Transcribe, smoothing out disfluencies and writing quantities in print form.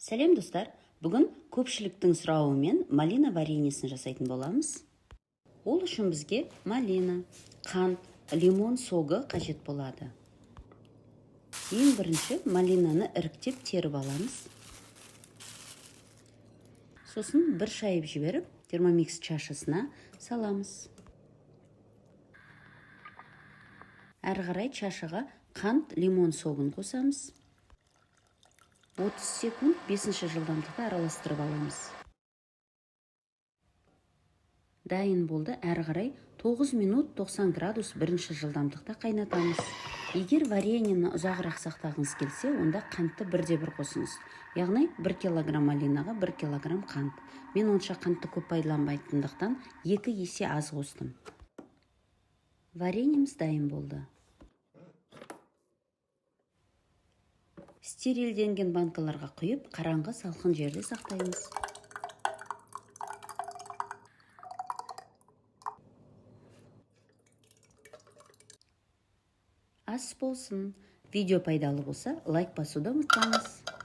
Сәлем достар, бүгін көпшіліктің сұрауымен малина вареньесін жасайтын боламыз. Ол үшін бізге малина, қант, лимон согы қажет болады. Ең бірінші малинаны іріктеп теріп аламыз. Сосын бір шайып жіберіп, термомикс чашасына саламыз. Әрі қарай чашаға қант, лимон согын қосамыз. 30 секунд 5-ші жылдамдықта араластырып аламыз. Дайын болды. Әрі қарай 9 минут 90 градус 1-ші жылдамдықта қайнатамыз. Егер вареньені ұзағырақ сақтағыңыз келсе, онда қантты 1-1 қосыңыз. Яғни 1 килограмм малинаға 1 килограмм қант. Мен онша қантты көп пайдаланбайтындықтан 2 есе аз қостым. Вареньеміз дайын болды. Стерилденген банкаларға құйып, қараңғы салқын жерде сақтаймыз. Ас болсын. Видео пайдалы болса, лайк басуды ұмытпаңыз.